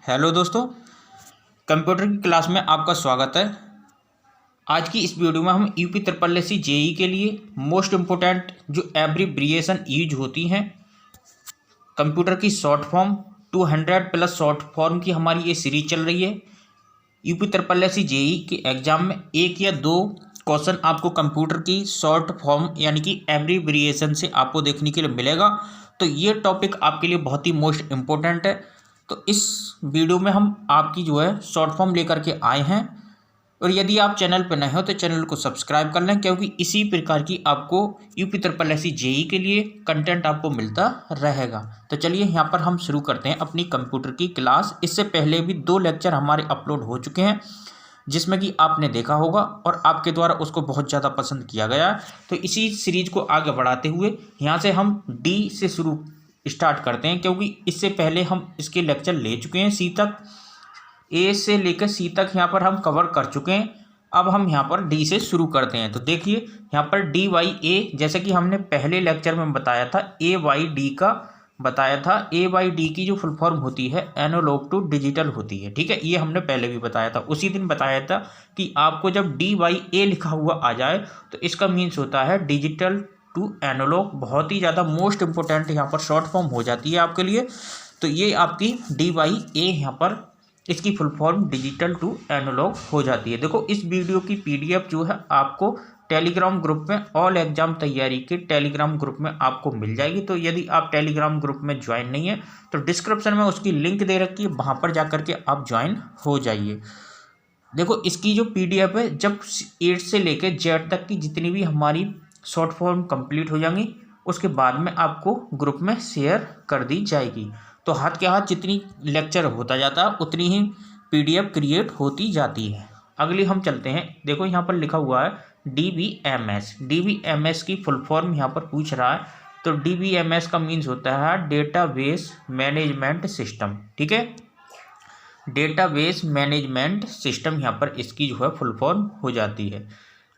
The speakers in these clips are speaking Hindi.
हेलो दोस्तों, कंप्यूटर की क्लास में आपका स्वागत है। आज की इस वीडियो में हम यूपी ट्रिपल एससी जेई के लिए मोस्ट इम्पोर्टेंट जो एब्रीब्रिएशन यूज होती हैं कंप्यूटर की short form 200 plus short form की हमारी ये सीरीज चल रही है। यूपी ट्रिपल एससी जेई के एग्जाम में एक या दो क्वेश्चन आपको कंप्यूटर की शॉर्ट फॉर्म यानी कि एब्रीब्रिएशन से आपको देखने के लिए मिलेगा। तो ये टॉपिक आपके लिए बहुत ही मोस्ट इम्पोर्टेंट है। तो इस वीडियो में हम आपकी जो है शॉर्ट फॉर्म लेकर के आए हैं, और यदि आप चैनल पर नए हो तो चैनल को सब्सक्राइब कर लें, क्योंकि इसी प्रकार की आपको यूपी ट्रिपल एससी जेई के लिए कंटेंट आपको मिलता रहेगा। तो चलिए यहाँ पर हम शुरू करते हैं अपनी कंप्यूटर की क्लास। इससे पहले भी 2 लेक्चर हमारे अपलोड हो चुके हैं जिसमें कि आपने देखा होगा और आपके द्वारा उसको बहुत ज़्यादा पसंद किया गया है। तो इसी सीरीज को आगे बढ़ाते हुए यहाँ से हम डी से शुरू स्टार्ट करते हैं, क्योंकि इससे पहले हम इसके लेक्चर ले चुके हैं। सी तक, ए से लेकर सी तक यहाँ पर हम कवर कर चुके हैं। अब हम यहाँ पर डी से शुरू करते हैं। तो देखिए यहाँ पर डी वाई ए, जैसे कि हमने पहले लेक्चर में बताया था, ए वाई डी का बताया था। ए वाई डी की जो फुल फॉर्म होती है एनालॉग टू डिजिटल होती है, ठीक है। ये हमने पहले भी बताया था, उसी दिन बताया था कि आपको जब डी वाई ए लिखा हुआ आ जाए तो इसका मीन्स होता है डिजिटल टू एनालॉग। बहुत ही ज़्यादा मोस्ट इंपोर्टेंट यहाँ पर शॉर्ट फॉर्म हो जाती है आपके लिए। तो ये आपकी डी वाई ए यहाँ पर इसकी full form digital to analog हो जाती है। देखो इस वीडियो की पीडीएफ जो है आपको टेलीग्राम ग्रुप में, ऑल एग्जाम तैयारी के टेलीग्राम ग्रुप में आपको मिल जाएगी। तो यदि आप टेलीग्राम ग्रुप में ज्वाइन नहीं है तो डिस्क्रिप्शन में उसकी लिंक दे रखी है, वहाँ पर जा करके आप ज्वाइन हो जाइए। देखो इसकी जो पीडीएफ है, जब 8 से लेकर जेड तक की जितनी भी हमारी शॉर्ट फॉर्म कंप्लीट हो जाएंगी उसके बाद में आपको ग्रुप में शेयर कर दी जाएगी। तो हाथ के हाथ जितनी लेक्चर होता जाता है उतनी ही पीडीएफ क्रिएट होती जाती है। अगली हम चलते हैं। देखो यहाँ पर लिखा हुआ है डीबीएमएस। डीबीएमएस की फुल फॉर्म यहाँ पर पूछ रहा है। तो डीबीएमएस का मीन्स होता है डेटाबेस मैनेजमेंट सिस्टम, ठीक है। डेटाबेस मैनेजमेंट सिस्टम यहाँ पर इसकी जो है फुल फॉर्म हो जाती है।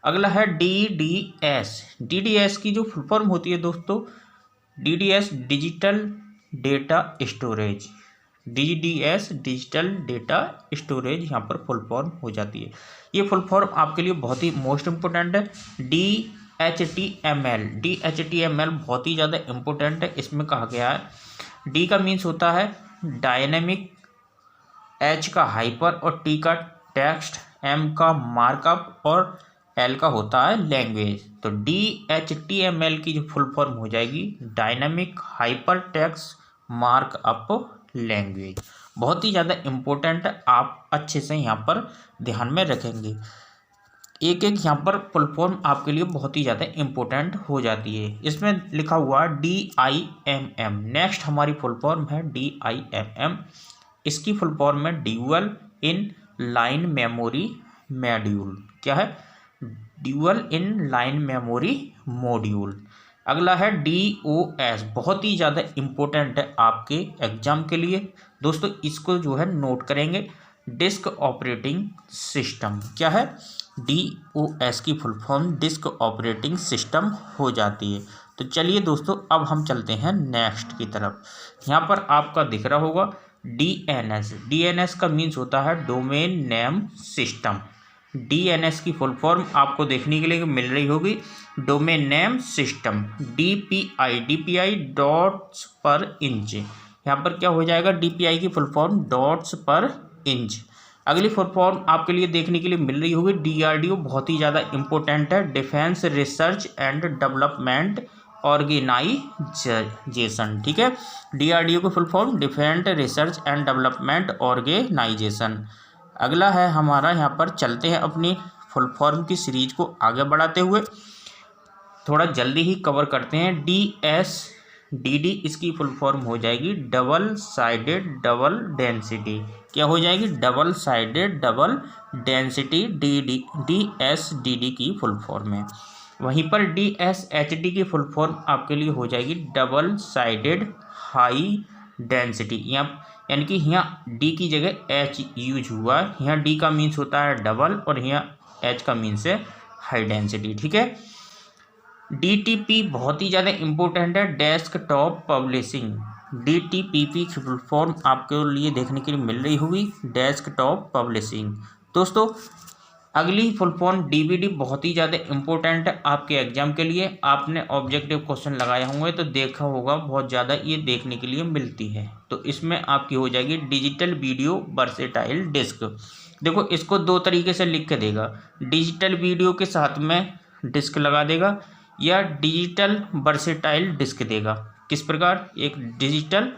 अगला है डीडीएस। डीडीएस की जो फुल फॉर्म होती है दोस्तों, DDS digital data storage. DDS digital data storage यहाँ पर फुल फॉर्म हो जाती है। ये फुल फॉर्म आपके लिए बहुत ही मोस्ट इम्पोर्टेंट है। DHTML। DHTML बहुत ही ज़्यादा इम्पोर्टेंट है। इसमें कहा गया है डी का मीन्स होता है डायनेमिक, एच का हाइपर और टी का टेक्स्ट, एम का मार्कअप और एल का होता है लैंग्वेज। तो DHTML की जो फुल फॉर्म हो जाएगी dynamic hyper text markup language. बहुत ही ज़्यादा इम्पोर्टेंट है, आप अच्छे से यहाँ पर ध्यान में रखेंगे। एक एक यहाँ पर फुल फॉर्म आपके लिए बहुत ही ज़्यादा इम्पोर्टेंट हो जाती है। इसमें लिखा हुआ DIMM। नेक्स्ट हमारी फुल फॉर्म है DIMM। इसकी फुल फॉर्म है dual in line memory module. क्या है? Dual in line memory module. अगला है DOS। बहुत ही ज़्यादा इम्पोर्टेंट है आपके एग्जाम के लिए दोस्तों, इसको जो है नोट करेंगे। Disk operating system. क्या है? DOS की full form disk operating system हो जाती है। तो चलिए दोस्तों अब हम चलते हैं नेक्स्ट की तरफ। यहाँ पर आपका दिख रहा होगा DNS। DNS का मीन्स होता है डोमेन नेम सिस्टम। DNS की फुल फॉर्म आपको देखने के लिए मिल रही होगी domain name system. DPI dots पर इंच। यहाँ पर क्या हो जाएगा? DPI की फुल फॉर्म डॉट्स पर इंच। अगली फुल फॉर्म आपके लिए देखने के लिए मिल रही होगी DRDO। बहुत ही ज़्यादा इंपॉर्टेंट है, defence research and development organisation, ठीक है। DRDO की full form defence research and development organisation. अगला है हमारा, यहाँ पर चलते हैं अपनी फुल फॉर्म की सीरीज को आगे बढ़ाते हुए, थोड़ा जल्दी ही कवर करते हैं। DSDD इसकी फुल फॉर्म हो जाएगी डबल साइडेड डबल डेंसिटी। क्या हो जाएगी? Double sided double density. DSDD की फुल फॉर्म है। वहीं पर DSHD की फुल फॉर्म आपके लिए हो जाएगी डबल साइडेड हाई डेंसिटी। यानी कि यहाँ डी की जगह एच यूज हुआ है। यहाँ डी का मीन्स होता है डबल और यहाँ एच का मीन्स है हाई डेंसिटी, ठीक है। DTP बहुत ही ज़्यादा इम्पोर्टेंट है, डेस्कटॉप पब्लिशिंग। DTPP की फुल फॉर्म आपके लिए देखने के लिए मिल रही होगी, डेस्कटॉप पब्लिशिंग। दोस्तों अगली फुल फॉर्म DVD बहुत ही ज़्यादा इम्पोर्टेंट है आपके एग्जाम के लिए। आपने ऑब्जेक्टिव क्वेश्चन लगाए होंगे तो देखा होगा, बहुत ज़्यादा ये देखने के लिए मिलती है। तो इसमें आपकी हो जाएगी डिजिटल वीडियो वर्सेटाइल डिस्क। देखो इसको दो तरीके से लिख के देगा, डिजिटल वीडियो के साथ में डिस्क लगा देगा या डिजिटल वर्सेटाइल डिस्क देगा। किस प्रकार, एक डिजिटल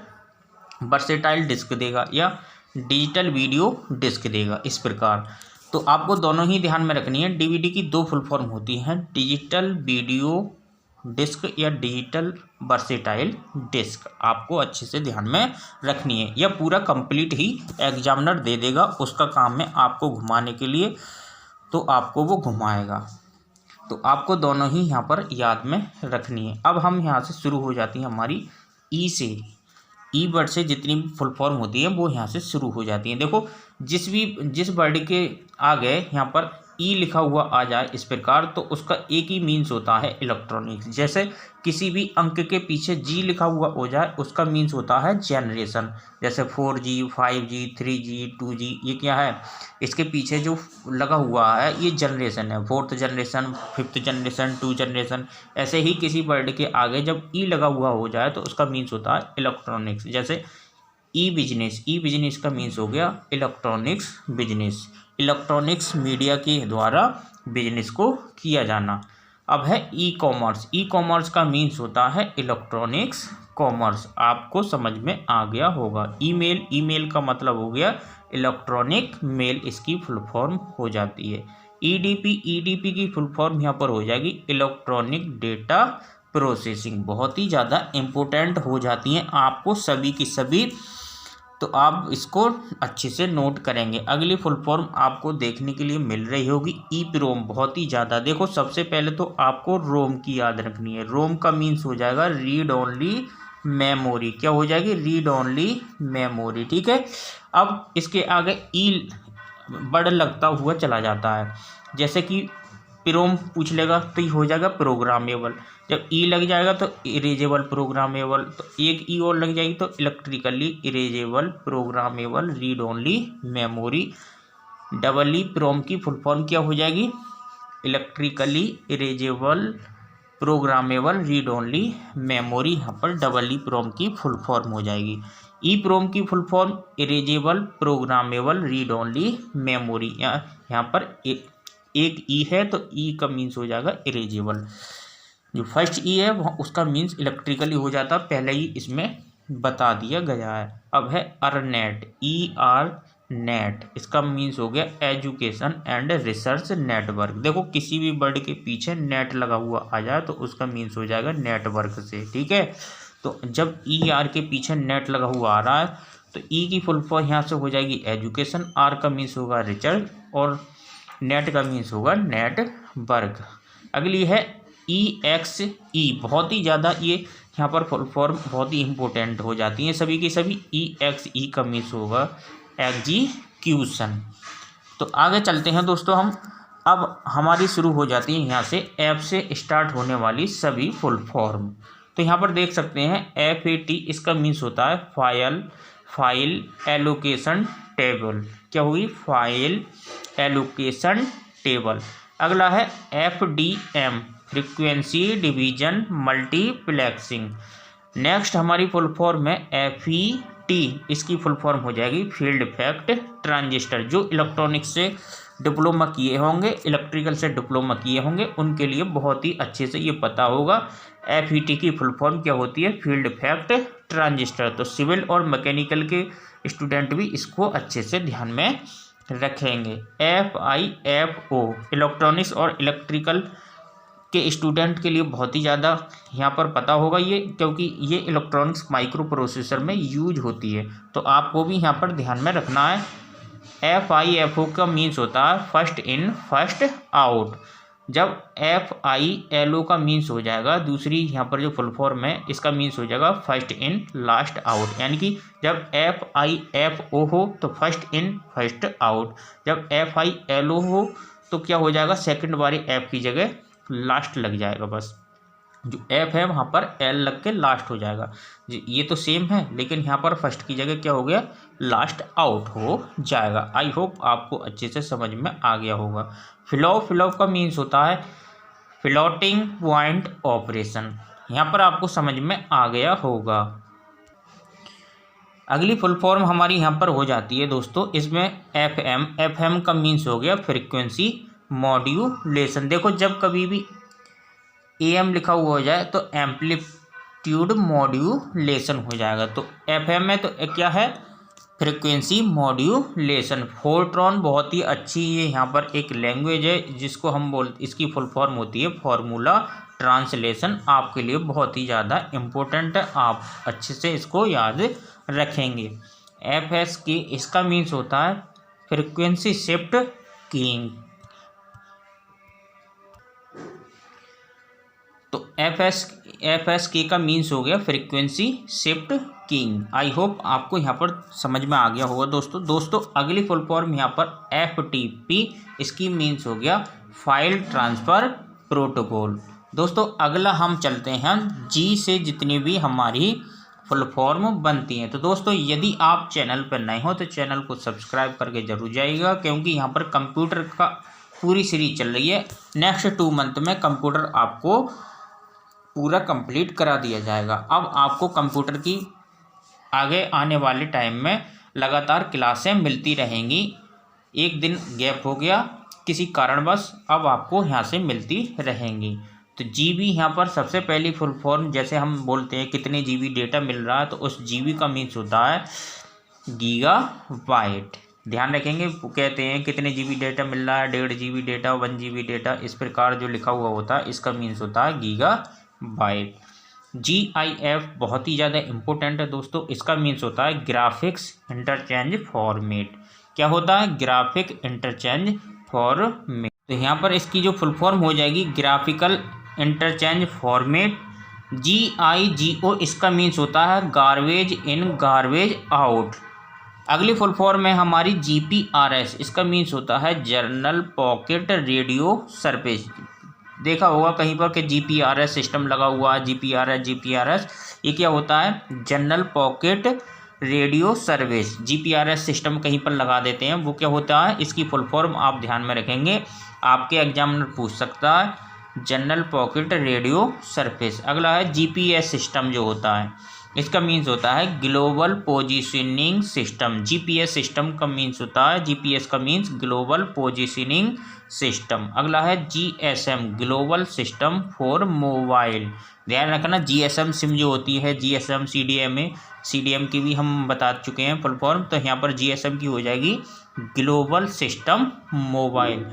वर्सेटाइल डिस्क देगा या डिजिटल वीडियो डिस्क देगा, इस प्रकार। तो आपको दोनों ही ध्यान में रखनी है। DVD की दो फुल फॉर्म होती हैं, डिजिटल वीडियो डिस्क या डिजिटल वर्सेटाइल डिस्क। आपको अच्छे से ध्यान में रखनी है, यह पूरा कंप्लीट ही एग्जामिनर दे देगा, उसका काम है आपको घुमाने के लिए, तो आपको वो घुमाएगा। तो आपको दोनों ही यहाँ पर याद में रखनी है। अब हम यहाँ से शुरू हो जाती है हमारी ई से, ई वर्ड से जितनी भी फुल फॉर्म होती है वो यहाँ से शुरू हो जाती हैं। देखो जिस वर्ड के आगे यहाँ पर ई लिखा हुआ आ जाए इस प्रकार, तो उसका एक ही मीन्स होता है इलेक्ट्रॉनिक्स। जैसे किसी भी अंक के पीछे G लिखा हुआ हो जाए उसका मीन्स होता है जनरेशन। जैसे 4G 5G 3G 2G, ये क्या है, इसके पीछे जो लगा हुआ है ये जनरेशन है, 4th generation 5th generation 2 generation. ऐसे ही किसी वर्ड के आगे जब ई लगा हुआ हो जाए तो उसका मीन्स होता है इलेक्ट्रॉनिक्स। जैसे ई बिजनेस का मीन्स हो गया इलेक्ट्रॉनिक्स बिजनेस, इलेक्ट्रॉनिक्स मीडिया के द्वारा बिजनेस को किया जाना। अब है ई कॉमर्स का मीन्स होता है इलेक्ट्रॉनिक्स कॉमर्स। आपको समझ में आ गया होगा। ईमेल का मतलब हो गया इलेक्ट्रॉनिक मेल, इसकी फुल फॉर्म हो जाती है। EDP की फुल फॉर्म यहाँ पर हो जाएगी इलेक्ट्रॉनिक डेटा प्रोसेसिंग। बहुत ही ज़्यादा इम्पोर्टेंट हो जाती हैं आपको सभी की सभी, तो आप इसको अच्छे से नोट करेंगे। अगली फुल फॉर्म आपको देखने के लिए मिल रही होगी EPROM। बहुत ही ज़्यादा, देखो सबसे पहले तो आपको रोम की याद रखनी है। रोम का मीन्स हो जाएगा रीड ओनली मेमोरी। क्या हो जाएगी, रीड ओनली मेमोरी, ठीक है। अब इसके आगे ई वर्ड लगता हुआ चला जाता है। जैसे कि पिरोम पूछ लेगा तो ये हो जाएगा प्रोग्रामेबल। जब ई लग जाएगा तो इरेजेबल प्रोग्रामेबल, तो एक ई और लग जाएगी तो electrically erasable programmable read only memory. Double E PROM की फुल फॉर्म क्या हो जाएगी, electrically erasable programmable read only memory. यहाँ पर डबल ई प्रोम की फुल फॉर्म हो जाएगी। ई प्रोम की full form erasable programmable read only memory. यहाँ पर एक ई है तो ई का मीन्स हो जाएगा इरेजेबल। जो फर्स्ट ई है उसका मीन्स इलेक्ट्रिकली हो जाता, पहले ही इसमें बता दिया गया है। अब है अर्नेट, ER नेट, इसका मीन्स हो गया एजुकेशन एंड रिसर्च नेटवर्क। देखो किसी भी वर्ड के पीछे नेट लगा हुआ आ जाए तो उसका मीन्स हो जाएगा नेटवर्क से, ठीक है। तो जब ER के पीछे नेट लगा हुआ आ रहा है तो ई की फुल फॉर्म यहाँ से हो जाएगी एजुकेशन, R का मीन्स होगा रिसर्च और नेट का मीन्स होगा नेटवर्क। अगली है EXE। बहुत ही ज़्यादा ये यहाँ पर फुल फॉर्म बहुत ही इंपॉर्टेंट हो जाती हैं सभी की सभी। EXE का मीन्स होगा एग्जीक्यूशन। तो आगे चलते हैं दोस्तों हम। अब हमारी शुरू हो जाती है यहाँ से ऐप से स्टार्ट होने वाली सभी फुल फॉर्म। तो यहाँ पर देख सकते हैं FAT, इसका मीन्स होता है फाइल एलोकेशन टेबल। क्या हुई, फाइल एलोकेशन टेबल। अगला है FDM, frequency division multiplexing. Next हमारी फुल फॉर्म है FET, इसकी फुल फॉर्म हो जाएगी फील्ड इफेक्ट ट्रांजिस्टर। जो इलेक्ट्रॉनिक्स से डिप्लोमा किए होंगे, इलेक्ट्रिकल से डिप्लोमा किए होंगे, उनके लिए बहुत ही अच्छे से ये पता होगा FET की फुल फॉर्म क्या होती है, फील्ड इफेक्ट ट्रांजिस्टर। तो सिविल और मैकेनिकल के स्टूडेंट भी इसको अच्छे से ध्यान में रखेंगे। FIFO, इलेक्ट्रॉनिक्स और इलेक्ट्रिकल के स्टूडेंट के लिए बहुत ही ज़्यादा यहाँ पर पता होगा ये, क्योंकि ये इलेक्ट्रॉनिक्स माइक्रो प्रोसेसर में यूज होती है, तो आपको भी यहाँ पर ध्यान में रखना है। FIFO का मीन्स होता है फर्स्ट इन फर्स्ट आउट। जब FILO का मीन्स हो जाएगा, दूसरी यहाँ पर जो फुल फॉर्म है इसका मीन्स हो जाएगा फर्स्ट इन लास्ट आउट। यानी कि जब FIFO हो तो फर्स्ट इन फर्स्ट आउट, जब FILO हो तो क्या हो जाएगा, सेकंड वाली F की जगह लास्ट लग जाएगा बस। जो एफ है वहाँ पर एल लग के लास्ट हो जाएगा। ये तो सेम है, लेकिन यहाँ पर फर्स्ट की जगह क्या हो गया, लास्ट आउट हो जाएगा। आई होप आपको अच्छे से समझ में आ गया होगा। फ्लॉप का मीन्स होता है फ्लोटिंग पॉइंट ऑपरेशन। यहाँ पर आपको समझ में आ गया होगा। अगली फुल फॉर्म हमारी यहाँ पर हो जाती है दोस्तों, इसमें एफएम का मीन्स हो गया फ्रीक्वेंसी मॉड्यूलेशन। देखो जब कभी भी एएम लिखा हुआ हो जाए तो एम्पलीट्यूड मॉड्यूलेशन हो जाएगा। तो एफएम में तो क्या है, फ्रीक्वेंसी मॉड्यूलेशन। फोर्ट्रॉन बहुत ही अच्छी ये यहाँ पर एक लैंग्वेज है जिसको हम इसकी फुल फॉर्म होती है फॉर्मूला ट्रांसलेशन। आपके लिए बहुत ही ज़्यादा इम्पोर्टेंट है, आप अच्छे से इसको याद रखेंगे। एफएस की इसका मीन्स होता है फ्रीक्वेंसी शिफ्ट कीइंग। तो एफ के का मीन्स हो गया frequency shift keying. I hope आपको यहाँ पर समझ में आ गया होगा दोस्तों अगली फुल फॉर्म यहाँ पर FTP, इसकी मीन्स हो गया फाइल ट्रांसफ़र प्रोटोकॉल। दोस्तों अगला हम चलते हैं जी से जितनी भी हमारी फुल फॉर्म बनती हैं। तो दोस्तों यदि आप चैनल पर नए हो तो चैनल को सब्सक्राइब करके जरूर जाइएगा, क्योंकि यहाँ पर कंप्यूटर का पूरी सीरीज चल रही है। नेक्स्ट 2 मंथ में कंप्यूटर आपको पूरा कंप्लीट करा दिया जाएगा। अब आपको कंप्यूटर की आगे आने वाले टाइम में लगातार क्लासें मिलती रहेंगी। एक दिन गैप हो गया किसी कारणवश, अब आपको यहाँ से मिलती रहेंगी। तो जीबी यहाँ पर सबसे पहली फुल फॉर्म, जैसे हम बोलते हैं कितने जीबी डेटा मिल रहा है, तो उस जीबी का मीन्स होता है गीगाबाइट। ध्यान रखेंगे, कहते हैं कितने जीबी डेटा मिल रहा है, 1.5 GB डेटा, 1 GB डेटा, इस प्रकार जो लिखा हुआ होता है इसका मीन्स होता है गीगाबाइट। GIF बहुत ही ज़्यादा इम्पोर्टेंट है दोस्तों, इसका मीन्स होता है ग्राफिक्स इंटरचेंज फॉर्मेट। क्या होता है, ग्राफिक इंटरचेंज फॉर्मेट। तो यहाँ पर इसकी जो फुल फॉर्म हो जाएगी ग्राफिकल इंटरचेंज फॉर्मेट। GIGO इसका मीन्स होता है गार्बेज इन गार्बेज आउट। अगली फुल फॉर्म है हमारी GPRS, इसका मीन्स होता है जर्नल पॉकेट रेडियो सर्विस। देखा होगा कहीं पर कि GPRS सिस्टम लगा हुआ है, GPRS ये क्या होता है, general pocket radio service. GPRS system कहीं पर लगा देते हैं, वो क्या होता है, इसकी फुल फॉर्म आप ध्यान में रखेंगे, आपके एग्जामिनर पूछ सकता है, जनरल पॉकेट रेडियो सर्विस। अगला है GPS सिस्टम जो होता है, इसका मीन्स होता है global positioning system. GPS system का मीन्स होता है, GPS का मीन्स ग्लोबल पोजीशनिंग सिस्टम। अगला है GSM global system for mobile. ध्यान रखना GSM सिम जो होती है, GSM CDM की भी हम बता चुके हैं फुल फॉर्म, तो यहाँ पर GSM की हो जाएगी ग्लोबल सिस्टम मोबाइल।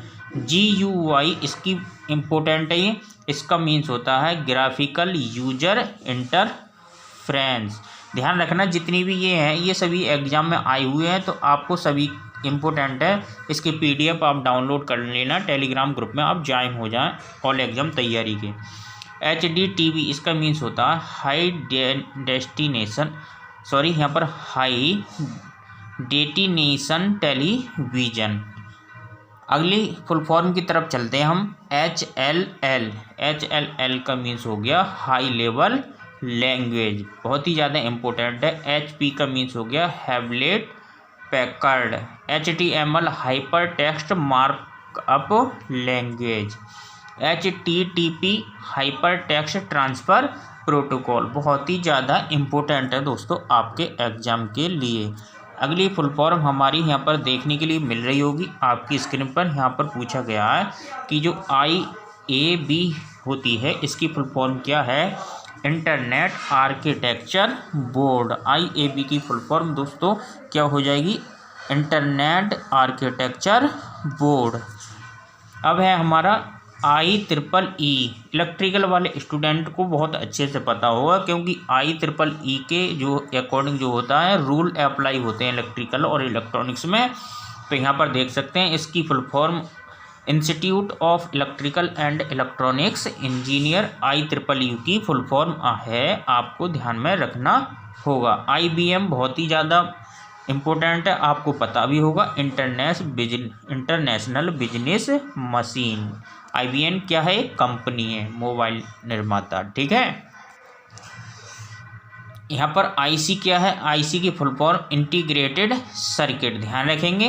GUI इसकी इम्पोर्टेंट है ये, इसका मीन्स होता है ग्राफिकल यूजर इंटरफ्रेंस। ध्यान रखना जितनी भी ये हैं ये सभी एग्जाम में आए हुए हैं, तो आपको सभी इम्पोर्टेंट है। इसके PDF आप डाउनलोड कर लेना, टेलीग्राम ग्रुप में आप ज्वाइन हो जाएं ऑल एग्जाम तैयारी के। HDTV इसका मीन्स होता है हाई डेटिनेशन टेलीविज़न। अगली फुल फॉर्म की तरफ चलते हैं हम। HLL का मीन्स हो गया हाई लेवल लैंग्वेज, बहुत ही ज़्यादा इम्पोर्टेंट है। HP का मीन्स हो गया Hewlett Packard. HTML hyper text markup language. HTTP hyper text transfer protocol, बहुत ही ज़्यादा इम्पोर्टेंट है दोस्तों आपके एग्ज़ाम के लिए। अगली फुल फॉर्म हमारी यहाँ पर देखने के लिए मिल रही होगी आपकी स्क्रीन पर। यहाँ पर पूछा गया है कि जो IAB होती है इसकी फुल फॉर्म क्या है, इंटरनेट आर्किटेक्चर बोर्ड। IAB की फुल फॉर्म दोस्तों क्या हो जाएगी, इंटरनेट आर्किटेक्चर बोर्ड। अब है हमारा IEEE। इलेक्ट्रिकल वाले स्टूडेंट को बहुत अच्छे से पता होगा, क्योंकि IEEE के जो अकॉर्डिंग जो होता है रूल अप्लाई होते हैं इलेक्ट्रिकल और इलेक्ट्रॉनिक्स में। तो यहाँ पर देख सकते हैं इसकी full form institute of electrical and electronics engineer. IEEE की फुल फॉर्म है, आपको ध्यान में रखना होगा। IBM बहुत ही ज़्यादा इम्पोर्टेंट है, आपको पता भी होगा, इंटरनेशनल बिजनेस मशीन। IBM क्या है, कंपनी है, मोबाइल निर्माता। ठीक है, यहाँ पर IC क्या है, IC की फुल फॉर्म इंटीग्रेटेड सर्किट, ध्यान रखेंगे,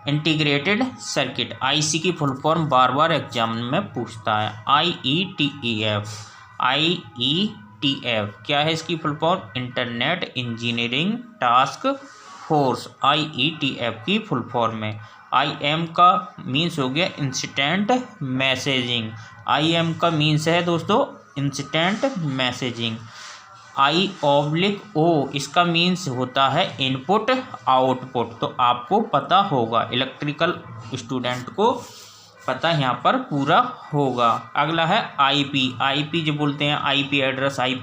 इंटीग्रेटेड सर्किट। IC की फुल फॉर्म बार बार एग्जाम में पूछता है, IETF। IETF क्या है इसकी full form, internet engineering task force, IETF की फुल फॉर्म है। IM का मीन्स हो गया इंस्टेंट मैसेजिंग, IM का मीन्स है दोस्तों इंस्टेंट मैसेजिंग। I/O इसका मीन्स होता है इनपुट आउटपुट, तो आपको पता होगा, इलेक्ट्रिकल स्टूडेंट को पता यहाँ पर पूरा होगा। अगला है IP जो बोलते हैं IP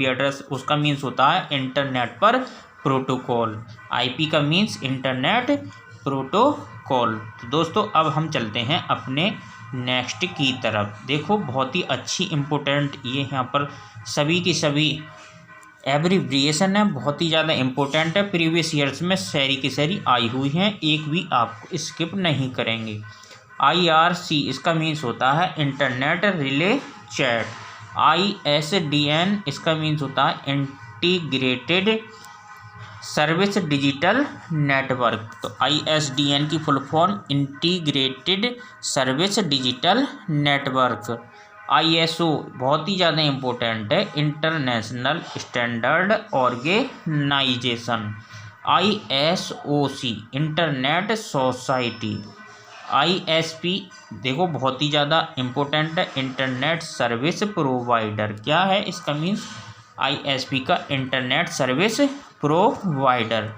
एड्रेस, उसका मीन्स होता है इंटरनेट पर प्रोटोकॉल। IP का मीन्स इंटरनेट प्रोटोकॉल। तो दोस्तों अब हम चलते हैं अपने नेक्स्ट की तरफ। देखो बहुत ही अच्छी इम्पोर्टेंट ये यहाँ पर सभी की सभी एब्रीविएशन है, बहुत ही ज़्यादा इम्पोर्टेंट है, प्रीवियस ईयर्स में सारी की सारी आई हुई हैं, एक भी आपको स्किप नहीं करेंगे। IRC इसका मीन्स होता है इंटरनेट रिले चैट। ISDN इसका मीन्स होता है इंटीग्रेटेड सर्विस डिजिटल नेटवर्क। तो ISDN की full form integrated service digital network. ISO बहुत ही ज़्यादा इम्पोर्टेंट है, international standard organisation. ISOC internet society. ISP देखो बहुत ही ज़्यादा इम्पोर्टेंट है, इंटरनेट सर्विस प्रोवाइडर। क्या है इसका मीन्स, ISP का इंटरनेट सर्विस प्रोवाइडर।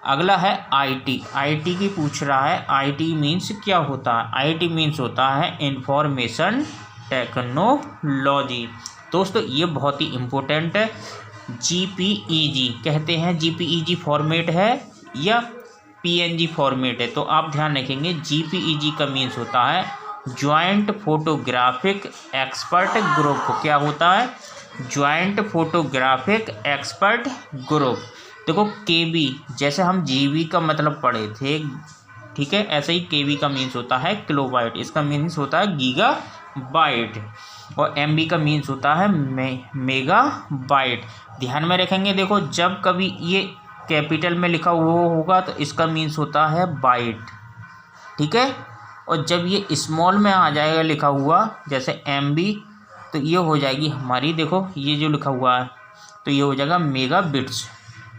अगला है IT की पूछ रहा है, IT मीन्स क्या होता है, IT मीन्स होता है इंफॉर्मेशन टेक्नोलॉजी। दोस्तों ये बहुत ही इम्पोर्टेंट है, GPEG कहते हैं, GPEG फॉर्मेट है या PNG फॉर्मेट है, तो आप ध्यान रखेंगे GPEG का मीन्स होता है ज्वाइंट फोटोग्राफिक एक्सपर्ट ग्रुप। क्या होता है, ज्वाइंट फोटोग्राफिक एक्सपर्ट ग्रुप। देखो KB जैसे हम GB का मतलब पढ़े थे, ठीक है, ऐसे ही KB का मीन्स होता है किलोबाइट, इसका मीन्स होता है गीगाबाइट, और MB का मीन्स होता है मेगाबाइट। ध्यान में रखेंगे, देखो जब कभी ये कैपिटल में लिखा हुआ होगा तो इसका मीन्स होता है बाइट, ठीक है, और जब ये स्मॉल में आ जाएगा लिखा हुआ जैसे MB तो ये हो जाएगी हमारी, देखो ये जो लिखा हुआ है तो ये हो जाएगा मेगाबिट्स।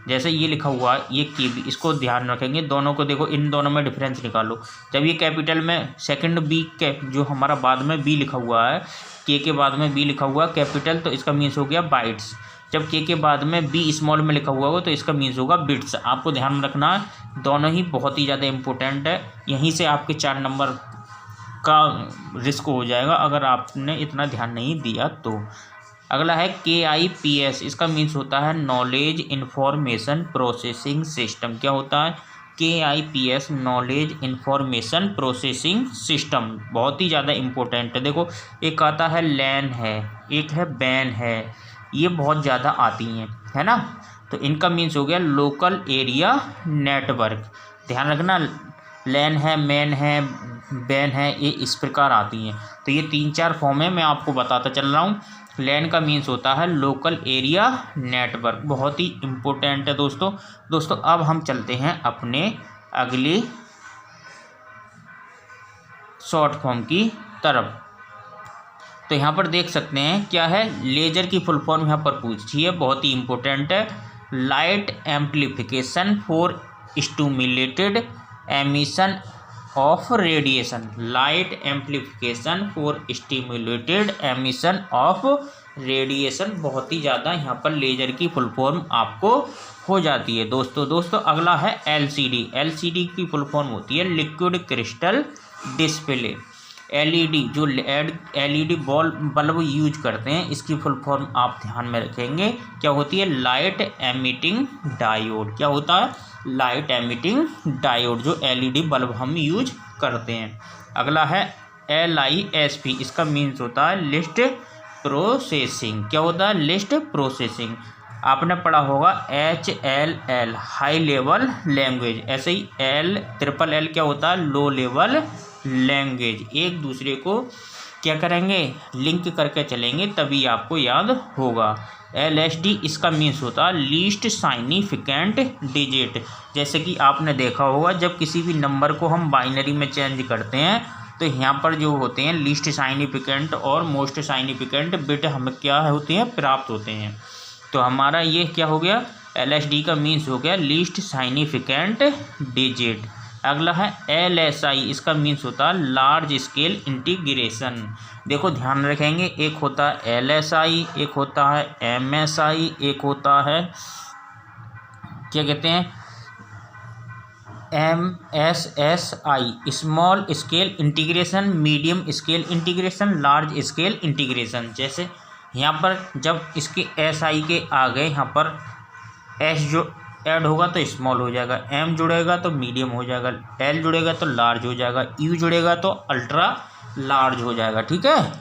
जैसे ये लिखा हुआ है ये KB, इसको ध्यान रखेंगे, दोनों को देखो, इन दोनों में डिफरेंस निकालो। जब ये कैपिटल में सेकंड B के जो हमारा बाद में B लिखा हुआ है, K के बाद में B लिखा हुआ कैपिटल, तो इसका मीन्स हो गया बाइट्स। जब K के बाद में B स्मॉल में लिखा हुआ हो तो इसका मीन्स होगा बिट्स। आपको ध्यान में रखना है, दोनों ही बहुत ही ज़्यादा इंपॉर्टेंट है, यहीं से आपके 4 नंबर का रिस्क हो जाएगा अगर आपने इतना ध्यान नहीं दिया तो। अगला है KIPS, इसका मीन्स होता है नॉलेज इंफॉर्मेशन प्रोसेसिंग सिस्टम। क्या होता है KIPS, knowledge information processing system, बहुत ही ज़्यादा इम्पोर्टेंट है। देखो एक आता है LAN है, एक है BAN है, ये बहुत ज़्यादा आती हैं, है ना, तो इनका मीन्स हो गया लोकल एरिया नेटवर्क। ध्यान रखना, LAN है, मैन है, बैन है, ये इस प्रकार आती हैं, तो ये 3-4 फॉर्म है, मैं आपको बताता चल रहा हूँ। LAN का मीन्स होता है लोकल एरिया नेटवर्क, बहुत ही इम्पोर्टेंट है दोस्तों अब हम चलते हैं अपने अगली शॉर्ट फॉर्म की तरफ। तो यहाँ पर देख सकते हैं क्या है, लेजर की फुल फॉर्म यहाँ पर पूछी है, बहुत ही इम्पोर्टेंट है, light amplification for stimulated emission of radiation. Light amplification for stimulated emission of radiation, बहुत ही ज़्यादा यहाँ पर लेजर की फुल फॉर्म आपको हो जाती है दोस्तों अगला है LCD की फुल फॉर्म होती है लिक्विड क्रिस्टल डिस्प्ले। LED जो LED बल्ब यूज करते हैं, इसकी फुल फॉर्म आप ध्यान में रखेंगे, क्या होती है, लाइट एमिटिंग डायोड। क्या होता है, लाइट एमिटिंग डायोड, जो LED बल्ब हम यूज करते हैं। अगला है LISP, इसका मीन्स होता है लिस्ट प्रोसेसिंग। क्या होता है, लिस्ट प्रोसेसिंग। आपने पढ़ा होगा HLL हाई लेवल लैंग्वेज, ऐसे ही LLL क्या होता है, लो लेवल लैंग्वेज। एक दूसरे को क्या करेंगे, लिंक करके चलेंगे, तभी आपको याद होगा। LSD इसका मीन्स होता है लीस्ट साइनिफिकेंट डिजिट। जैसे कि आपने देखा होगा जब किसी भी नंबर को हम बाइनरी में चेंज करते हैं तो यहाँ पर जो होते हैं लीस्ट साइनिफिकेंट और मोस्ट साइनिफिकेंट बिट हमें क्या होते हैं, प्राप्त होते हैं। तो हमारा ये क्या हो गया, LSD का मीन्स हो गया लीस्ट साइनिफिकेंट डिजिट। अगला है LSI, इसका मीन्स होता है लार्ज स्केल इंटीग्रेशन। देखो ध्यान रखेंगे, एक होता है LSI, एक होता है MSI, एक होता है क्या कहते हैं MSSI, small scale integration, medium scale integration, large scale integration. जैसे यहाँ पर जब इसके SI के आगे यहाँ पर S जो ऐड होगा तो स्मॉल हो जाएगा, M जुड़ेगा तो मीडियम हो जाएगा, L जुड़ेगा तो लार्ज हो जाएगा, U जुड़ेगा तो अल्ट्रा लार्ज हो जाएगा। ठीक है,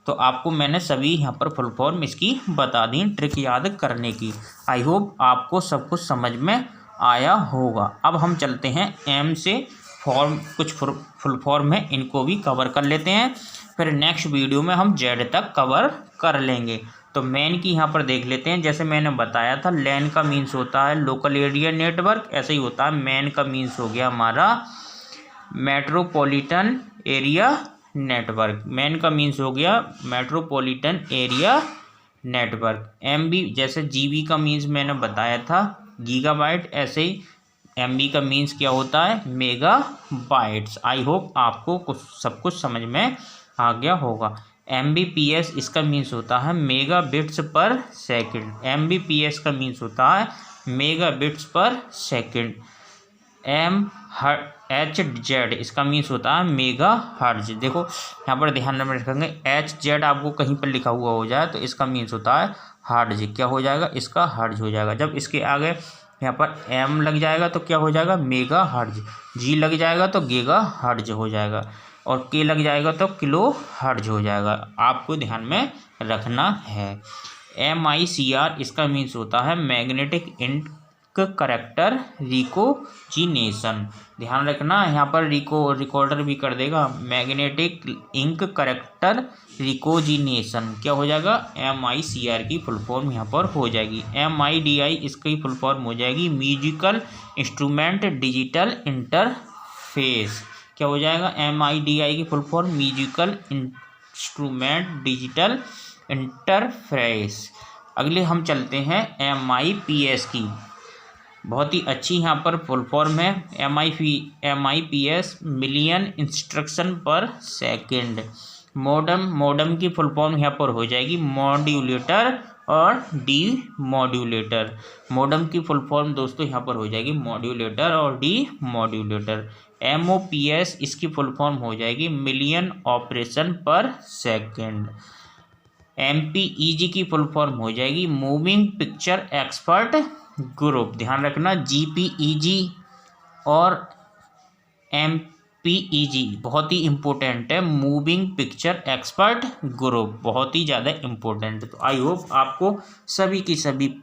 तो आपको मैंने सभी यहाँ पर फुल फॉर्म इसकी बता दी, ट्रिक याद करने की। आई होप आपको सब कुछ समझ में आया होगा। अब हम चलते हैं M से फॉर्म, कुछ फुल फॉर्म है इनको भी कवर कर लेते हैं, फिर नेक्स्ट वीडियो में हम Z तक कवर कर लेंगे। तो मैन की यहाँ पर देख लेते हैं। जैसे मैंने बताया था लैन का मीन्स होता है लोकल एरिया नेटवर्क, ऐसे ही होता है मैन का मीन्स हो गया हमारा मेट्रोपॉलिटन एरिया नेटवर्क। मैन का मीन्स हो गया मेट्रोपॉलिटन एरिया नेटवर्क। MB जैसे GB का मीन्स मैंने बताया था गीगाबाइट, ऐसे ही MB का मीन्स क्या होता है, मेगा बाइट्स। आई होप आपको सब कुछ समझ में आ गया होगा। MBPS इसका मीन्स होता है मेगा बिट्स पर सेकंड। MBPS का मीन्स होता है मेगा बिट्स पर सेकंड। HZ इसका मीन्स होता है मेगा हर्ज। देखो यहाँ पर ध्यान में रखेंगे, HZ आपको कहीं पर लिखा हुआ हो जाए तो इसका मीन्स होता है हर्ज। क्या हो जाएगा, इसका हर्ज हो जाएगा। जब इसके आगे यहाँ पर M लग जाएगा तो क्या हो जाएगा, मेगा हर्ज। G लग जाएगा तो गीगा हर्ज हो जाएगा, और K लग जाएगा तो किलो हर्ज हो जाएगा। आपको ध्यान में रखना है। MICR इसका मीन्स होता है मैग्नेटिक इंक करेक्टर रिकोजिनेशन। ध्यान रखना, यहाँ पर रिकॉर्डर भी कर देगा, मैग्नेटिक इंक करेक्टर रिकोजिनेशन क्या हो जाएगा, MICR की फुल फॉर्म यहाँ पर हो जाएगी। MIDI इसकी फुल फॉर्म हो जाएगी म्यूजिकल इंस्ट्रूमेंट डिजिटल इंटरफेस। क्या हो जाएगा, MIDI की full form musical instrument digital interface. अगले हम चलते हैं MIPS की, बहुत ही अच्छी यहाँ पर फुल फॉर्म है। MIPS मिलियन इंस्ट्रक्शन पर सेकंड। मॉडम की फुल फॉर्म यहाँ पर हो जाएगी मॉड्यूलेटर और डी मॉड्यूलेटर। मॉडम की फुल फॉर्म दोस्तों यहाँ पर हो जाएगी मॉड्यूलेटर और डी मॉड्यूलेटर। MOPS इसकी फुल फॉर्म हो जाएगी मिलियन ऑपरेशन पर सेकंड। MPEG की फुल फॉर्म हो जाएगी मूविंग पिक्चर एक्सपर्ट ग्रुप। ध्यान रखना, GPEG और MPEG बहुत ही इम्पोर्टेंट है, मूविंग पिक्चर एक्सपर्ट ग्रुप बहुत ही ज़्यादा इम्पोर्टेंट है। तो आई होप आपको सभी की सभी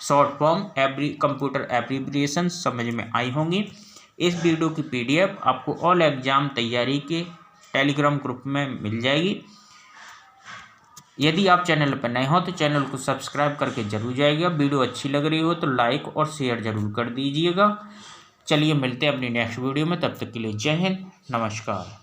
शॉर्ट फॉर्म कंप्यूटर एप्लीकेशन समझ में आई होंगी। इस वीडियो की PDF आपको ऑल एग्ज़ाम तैयारी के टेलीग्राम ग्रुप में मिल जाएगी। यदि आप चैनल पर नए हो तो चैनल को सब्सक्राइब करके जरूर जाइएगा। वीडियो अच्छी लग रही हो तो लाइक और शेयर जरूर कर दीजिएगा। चलिए मिलते हैं अपनी नेक्स्ट वीडियो में, तब तक के लिए जय हिंद, नमस्कार।